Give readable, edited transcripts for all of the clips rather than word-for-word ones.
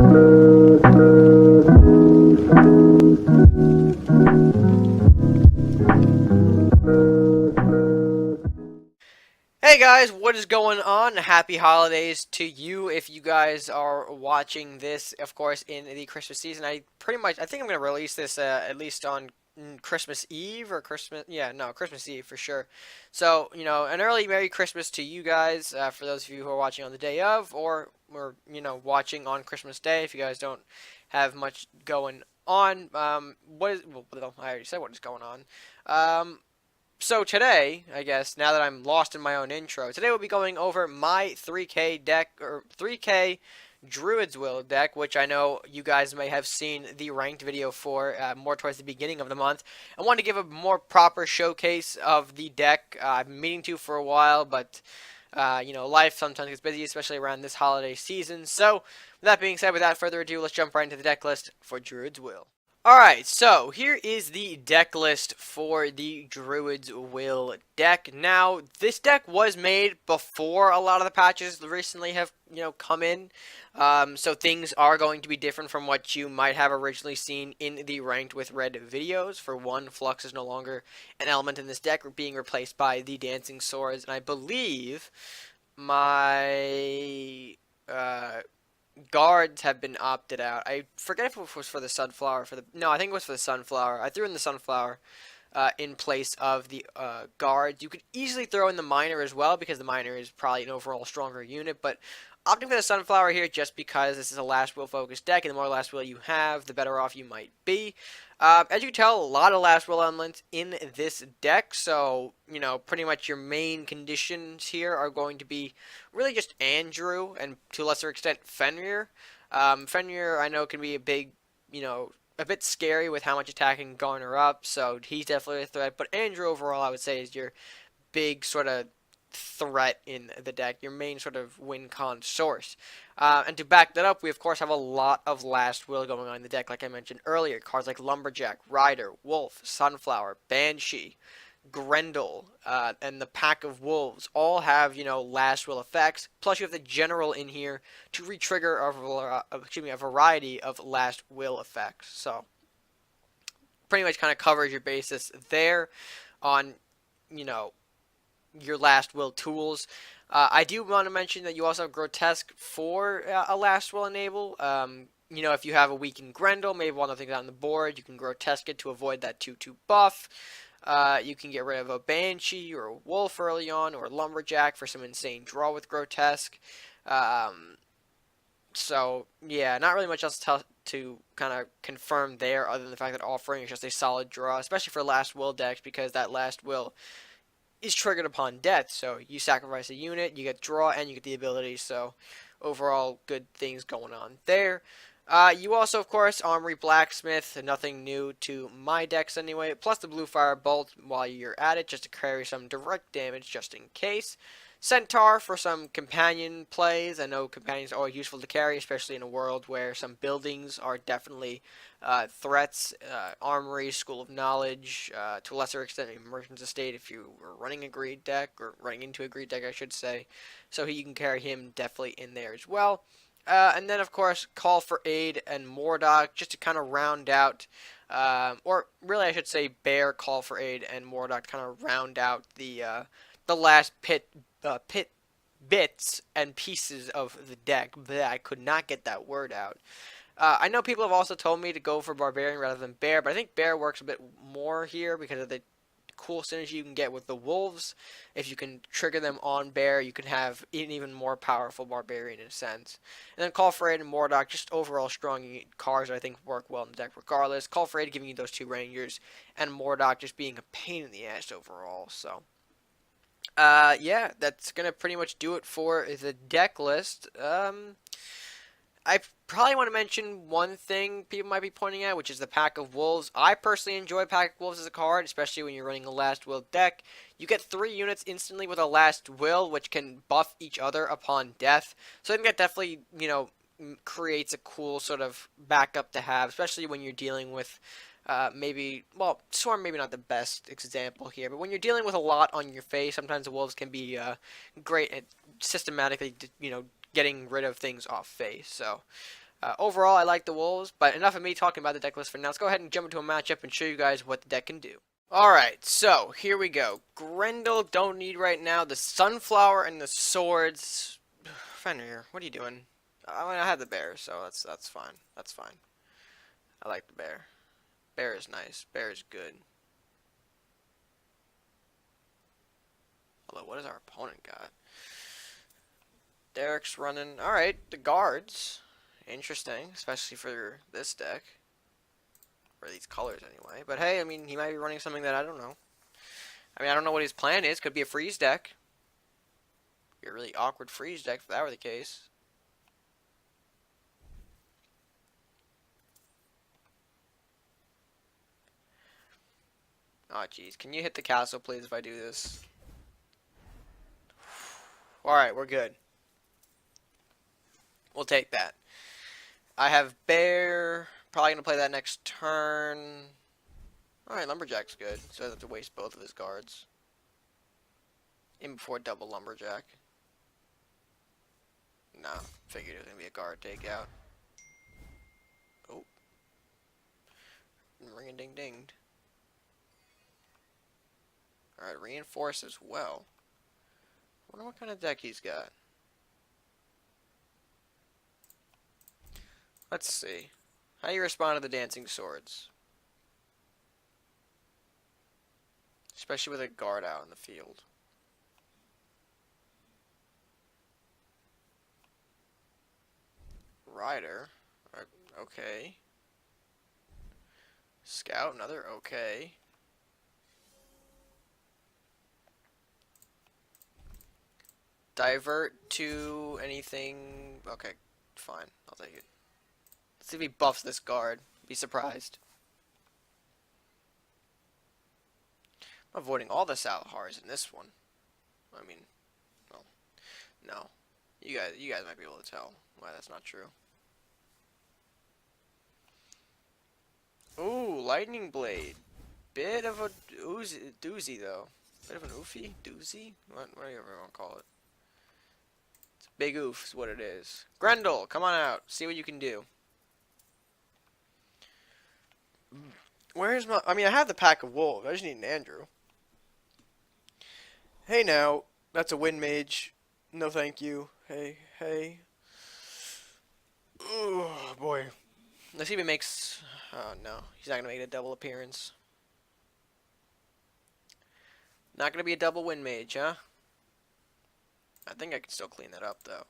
Hey guys, what is going on? Happy holidays to you if you guys are watching this, of course, in the Christmas season. I think I'm going to release this at least on Christmas Eve or Christmas, yeah, no, Christmas Eve for sure. So, an early Merry Christmas to you guys, for those of you who are watching on the day of or watching on Christmas Day if you guys don't have much going on. Well, I already said what is going on. So today, I guess, now that I'm lost in my own intro, today we'll be going over my 3K deck, or 3K Druid's Will deck, which I know you guys may have seen the ranked video for more towards the beginning of the month. I wanted to give a more proper showcase of the deck. I've been meaning to for a while, but, life sometimes gets busy, especially around this holiday season. So, with that being said, without further ado, let's jump right into the deck list for Druid's Will. Alright, so here is the deck list for the Druid's Will deck. Now, this deck was made before a lot of the patches recently have, come in. So things are going to be different from what you might have originally seen in the Ranked with Red videos. For one, Flux is no longer an element in this deck, being replaced by the Dancing Swords. And I believe my guards have been opted out. I forget if it was for the sunflower. No, I think it was for the sunflower. I threw in the sunflower in place of the guards. You could easily throw in the miner as well because the miner is probably an overall stronger unit. But opting for the sunflower here just because this is a last will focused deck, and the more last will you have, the better off you might be. As you can tell, a lot of last will elements in this deck, so, pretty much your main conditions here are going to be really just Andrew, and to a lesser extent, Fenrir. Fenrir, I know, can be a big, a bit scary with how much attack can garner up, so he's definitely a threat, but Andrew overall, I would say, is your big sort of threat in the deck, your main sort of win-con source. And to back that up, we of course have a lot of last will going on in the deck, like I mentioned earlier. Cards like Lumberjack, Rider, Wolf, Sunflower, Banshee, Grendel, and the Pack of Wolves all have, last will effects. Plus, you have the General in here to re-trigger a variety of last will effects. So, pretty much kind of covers your basis there on, your last will tools. I do want to mention that you also have Grotesque for a last will enable. If you have a weakened Grendel, maybe one of the things on the board, you can Grotesque it to avoid that 2/2 buff. You can get rid of a Banshee or a Wolf early on, or Lumberjack for some insane draw with Grotesque. So, yeah, not really much else to kind of confirm there other than the fact that Offering is just a solid draw, especially for last will decks, because that last will is triggered upon death. So you sacrifice a unit, you get draw, and you get the ability. So overall, good things going on there. You also, of course, Armory Blacksmith, nothing new to my decks anyway, plus the Blue Fire Bolt while you're at it, just to carry some direct damage just in case. Centaur for some companion plays. I know companions are always useful to carry, especially in a world where some buildings are definitely threats. Armory, School of Knowledge, to a lesser extent, Merchant's Estate if you were running a greed deck, or running into a greed deck, I should say. So you can carry him definitely in there as well. And then, of course, Call for Aid and Mordok, just to kind of round out, or really I should say Bear, Call for Aid, and Mordok to kind of round out the last pit bits and pieces of the deck. But I could not get that word out. I know people have also told me to go for Barbarian rather than Bear, but I think Bear works a bit more here because of the cool synergy you can get with the Wolves. If you can trigger them on Bear, you can have an even more powerful Barbarian in a sense. And then Call for Aid and Mordok, just overall strong cards that I think work well in the deck regardless. Call for Aid giving you those two Rangers, and Mordok just being a pain in the ass overall, so... yeah, that's gonna pretty much do it for the deck list. I probably want to mention one thing people might be pointing at, which is the Pack of Wolves. I personally enjoy Pack of Wolves as a card, especially when you're running a Last Will deck. You get 3 units instantly with a Last Will, which can buff each other upon death. So I think that definitely, creates a cool sort of backup to have, especially when you're dealing with Swarm maybe not the best example here, but when you're dealing with a lot on your face, sometimes the Wolves can be great at systematically, getting rid of things off face. So, Overall, I like the Wolves, but enough of me talking about the deck list for now. Let's go ahead and jump into a matchup and show you guys what the deck can do. Alright, so here we go. Grendel, don't need right now. The Sunflower and the Swords. Fenrir, what are you doing? I mean, I have the bear, so that's fine. That's fine. I like the bear. Bear is nice. Bear is good. Although, what does our opponent got? Derek's running. Alright, the guards. Interesting, especially for this deck. Or these colors, anyway. But hey, I mean, he might be running something that I don't know. I mean, I don't know what his plan is. Could be a freeze deck. Be a really awkward freeze deck if that were the case. Oh, jeez. Can you hit the castle, please, if I do this? Alright, we're good. We'll take that. I have bear. Probably going to play that next turn. Alright, lumberjack's good. So I have to waste both of his guards. In before double lumberjack. No, figured it was going to be a guard takeout. Oh. Ring-a-ding-dinged. Alright, reinforce as well. I wonder what kind of deck he's got. Let's see. How do you respond to the dancing swords? Especially with a guard out in the field. Rider. Okay. Scout, another okay. Divert to anything. Okay, fine. I'll take it. Let's see if he buffs this guard. Be surprised. I'm avoiding all the Salahars in this one. I mean, well, no. You guys might be able to tell why that's not true. Ooh, Lightning Blade. Bit of a doozy, though. Bit of an oofy? Doozy? Whatever you want to call it. It's a big oof is what it is. Grendel, come on out. See what you can do. Where's my... I mean, I have the Pack of Wolves. I just need an Andrew. Hey, now. That's a Wind Mage. No, thank you. Hey, hey. Oh, boy. Let's see if he makes... Oh, no. He's not going to make a double appearance. Not going to be a double Wind Mage, huh? I think I can still clean that up, though.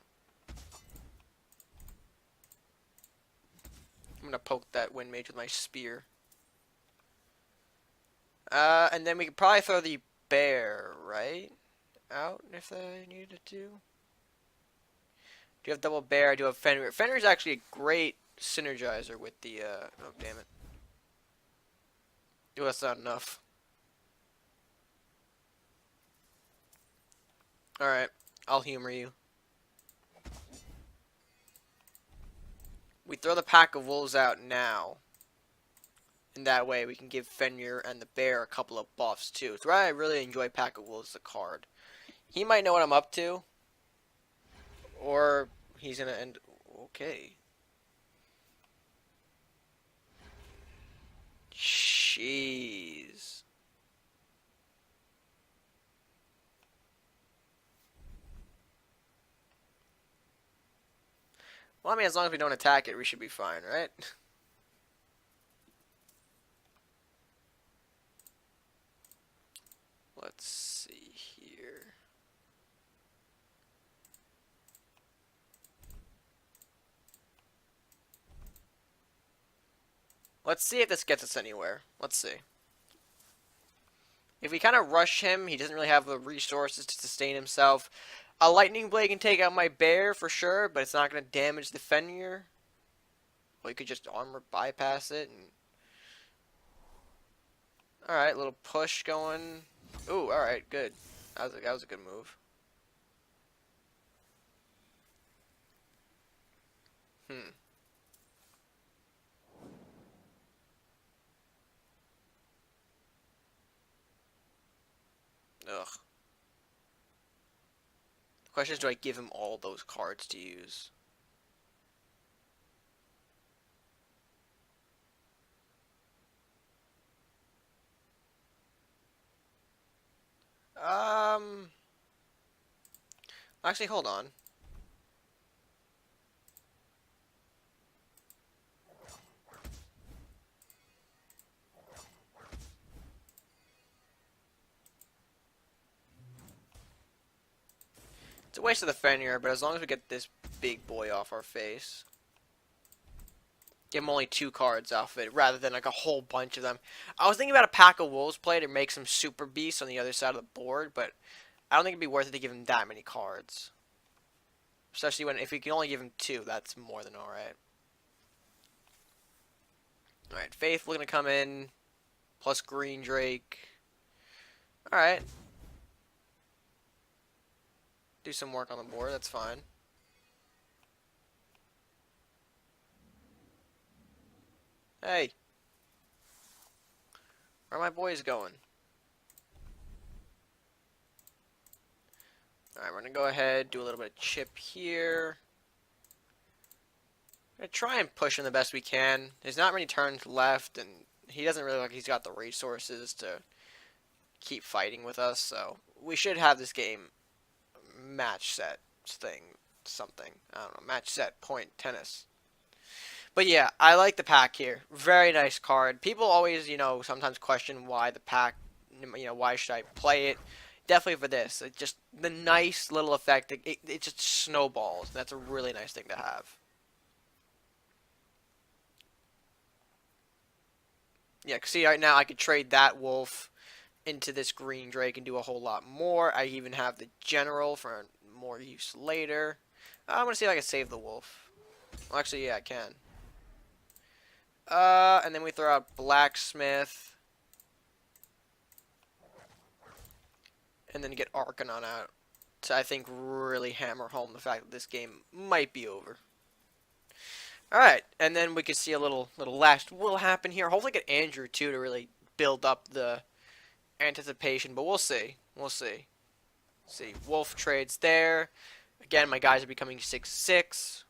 I'm going to poke that Wind Mage with my spear. And then we could probably throw the bear, right? Out, if I needed to. Do you have double bear? I do have Fenrir. Fenrir's actually a great synergizer with the, oh, damn it. Oh, that's not enough. Alright, I'll humor you. We throw the Pack of Wolves out now. And that way we can give Fenrir and the bear a couple of buffs too. It's why I really enjoy Pack of Wolves, the card. He might know what I'm up to. Or he's gonna end... Okay. Jeez. Well, I mean, as long as we don't attack it, we should be fine, right? Let's see here. Let's see if this gets us anywhere. Let's see. If we kind of rush him, he doesn't really have the resources to sustain himself. A Lightning Blade can take out my bear for sure, but it's not going to damage the Fenrir. Well, you could just armor bypass it. And... Alright, little push going. Ooh, alright, good. That was a good move. Ugh. The question is, do I give him all those cards to use? Actually, hold on. It's a waste of the Fenrir, but as long as we get this big boy off our face. Give him only 2 cards off of it, rather than like a whole bunch of them. I was thinking about a pack of wolves play to make some super beasts on the other side of the board, but I don't think it'd be worth it to give him that many cards. Especially when, if we can only give him 2, that's more than alright. Alright, Faith looking to come in, plus Green Drake. Alright. Do some work on the board, that's fine. Hey. Where are my boys going? Alright, we're going to go ahead, do a little bit of chip here. We're going to try and push him the best we can. There's not many turns left, and he doesn't really look like he's got the resources to keep fighting with us, so we should have this game match set something. I don't know, match set, point, tennis. But yeah, I like the pack here. Very nice card. People always, sometimes question why the pack, why should I play it? Definitely for this. It's just the nice little effect. It just snowballs. That's a really nice thing to have. Yeah, see, right now I could trade that wolf into this green drake and do a whole lot more. I even have the general for more use later. I'm going to see if I can save the wolf. Well, actually, yeah, I can. And then we throw out blacksmith. And then get Arcanon out to, I think, really hammer home the fact that this game might be over. Alright, and then we can see a little last will happen here. Hopefully get Andrew, too, to really build up the anticipation, but we'll see. We'll see. See, wolf trades there. Again, my guys are becoming 6/6.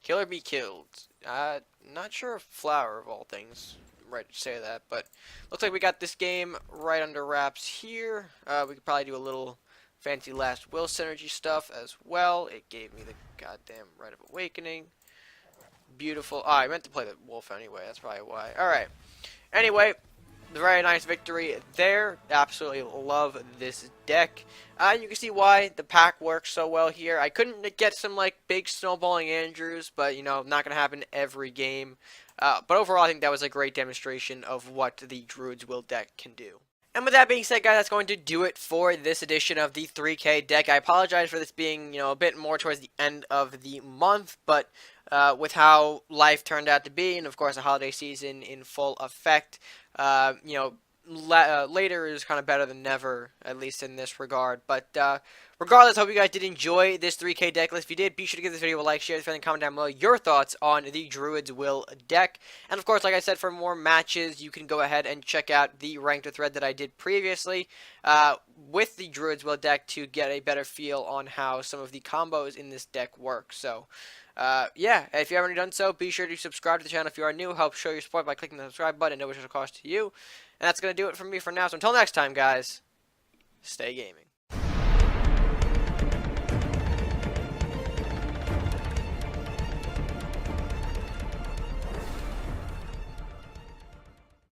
Kill or be killed. Not sure if flower, of all things, right to say that, but looks like we got this game right under wraps here. We could probably do a little fancy last will synergy stuff as well. It gave me the goddamn Rite of Awakening. Beautiful. Oh, I meant to play the wolf anyway. That's probably why. Alright. Anyway, very nice victory there. Absolutely love this deck. You can see why the pack works so well here. I couldn't get some like big snowballing Andrews, but not going to happen every game. But overall, I think that was a great demonstration of what the Druid's Will deck can do. And with that being said, guys, that's going to do it for this edition of the 3K deck. I apologize for this being, a bit more towards the end of the month, but with how life turned out to be, and of course the holiday season in full effect, later is kind of better than never, at least in this regard. But regardless, I hope you guys did enjoy this 3K deck list. If you did, be sure to give this video a like, share, and comment down below your thoughts on the Druid's Will deck. And of course, like I said, for more matches, you can go ahead and check out the ranked thread that I did previously with the Druid's Will deck to get a better feel on how some of the combos in this deck work. So, yeah, if you haven't already done so, be sure to subscribe to the channel if you are new. Help show your support by clicking the subscribe button. No additional cost to you. And that's going to do it for me for now. So until next time, guys, stay gaming.